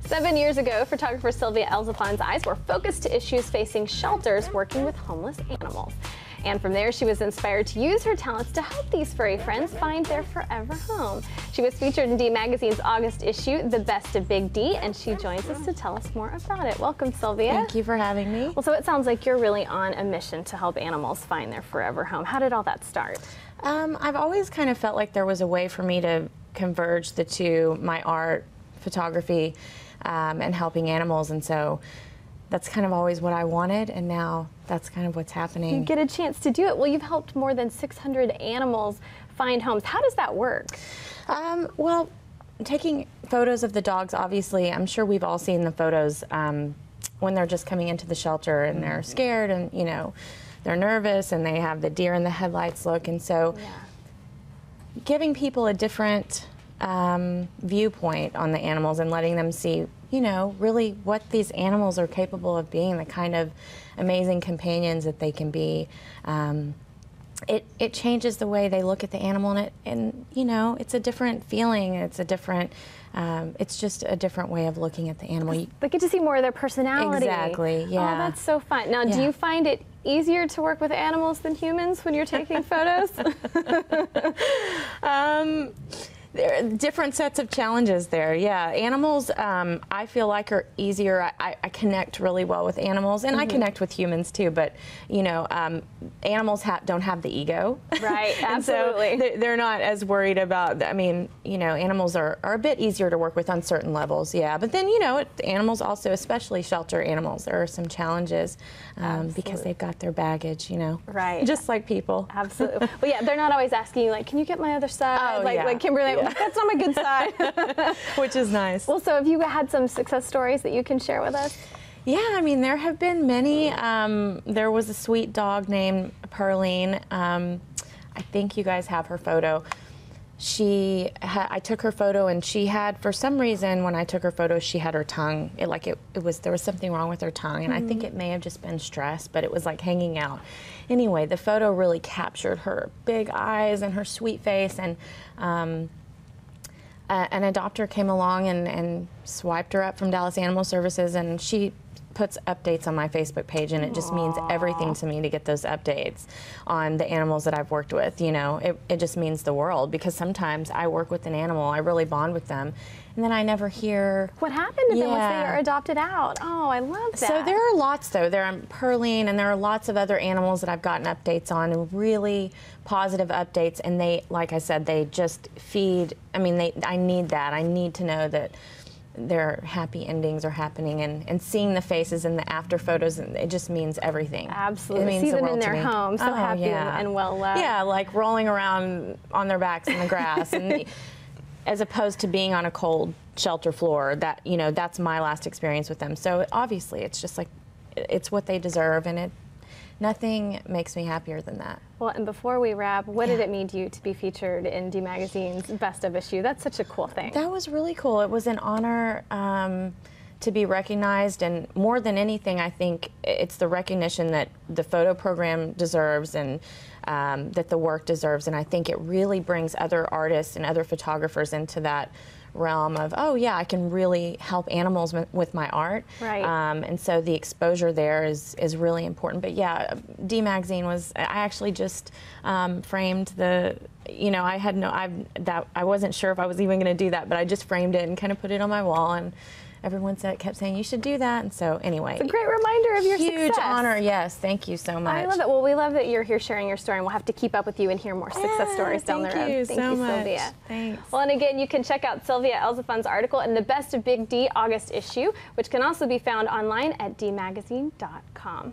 7 years ago, photographer Sylvia Elzafon's eyes were focused to issues facing shelters working with homeless animals. And from there, she was inspired to use her talents to help these furry friends find their forever home. She was featured in D Magazine's August issue, The Best of Big D, and she joins us to tell us more about it. Welcome, Sylvia. Thank you for having me. Well, so it sounds like you're really on a mission to help animals find their forever home. How did all that start? I've always kind of felt like there was a way for me to converge the two, my art, photography, and helping animals, and so that's kind of always what I wanted, and now that's kind of what's happening. You get a chance to do it. Well, you've helped more than 600 animals find homes. How does that work? Well, taking photos of the dogs, obviously, I'm sure we've all seen the photos when they're just coming into the shelter and they're scared and, you know, they're nervous and they have the deer in the headlights look, and so giving people a different viewpoint on the animals and letting them see, you know, really what these animals are capable of being, the kind of amazing companions that they can be. It changes the way they look at the animal, and you know, it's a different feeling. It's a different, it's just a different way of looking at the animal. They get to see more of their personality. Exactly, yeah. Oh, that's so fun. Now, do you find it easier to work with animals than humans when you're taking photos? There are different sets of challenges there. Yeah, animals I feel like are easier. I connect really well with animals, and I connect with humans too, but you know, animals don't have the ego. Right, absolutely. And so they're not as worried about, I mean, you know, animals are a bit easier to work with on certain levels, yeah. But then, you know, animals also, especially shelter animals, there are some challenges because they've got their baggage, you know. Right. Just like people. Absolutely. Well, yeah, they're not always asking you, like, can you get my other side? Oh, like Kimberly, that's not my good side. Which is nice. Well, so have you had some success stories that you can share with us? Yeah, I mean, there have been many. There was a sweet dog named Pearline. I think you guys have her photo. I took her photo, and she had, for some reason, when I took her photo, she had her tongue, there was something wrong with her tongue, and I think it may have just been stress, but it was like hanging out. Anyway, the photo really captured her big eyes and her sweet face, and an adopter came along and swiped her up from Dallas Animal Services, and she puts updates on my Facebook page, and it just means everything to me to get those updates on the animals that I've worked with. You know, it just means the world, because sometimes I work with an animal, I really bond with them, and then I never hear what happened to them once they are adopted out. Oh, I love that. So there are lots, though. There are Pearline, and there are lots of other animals that I've gotten updates on, and really positive updates, and they, like I said, they just feed, I mean, I need that. I need to know that their happy endings are happening, and seeing the faces and the after photos, and it just means everything. Absolutely. It means see the them world in their to me. home, so happy and well loved. Yeah, like rolling around on their backs in the grass, and as opposed to being on a cold shelter floor. That, you know, that's my last experience with them. So obviously, it's just like, it's what they deserve, and nothing makes me happier than that. Well, and before we wrap, what did it mean to you to be featured in D Magazine's Best of issue? That's such a cool thing. That was really cool. It was an honor to be recognized, and more than anything, I think it's the recognition that the photo program deserves, and that the work deserves, and I think it really brings other artists and other photographers into that realm of, oh yeah, I can really help animals with my art. Right. And so the exposure there is really important. But yeah, D Magazine was, I actually just framed the, you know, I wasn't sure if I was even going to do that, but I just framed it and kind of put it on my wall, and everyone kept saying you should do that, and so anyway. It's a great reminder of your huge success. honor, yes. Thank you so much. I love it. Well, we love that you're here sharing your story, and we'll have to keep up with you and hear more success stories down the road. Thank you so much. Sylvia. Thanks. Well, and again, you can check out Sylvia Elzafon's article in the Best of Big D August issue, which can also be found online at dmagazine.com.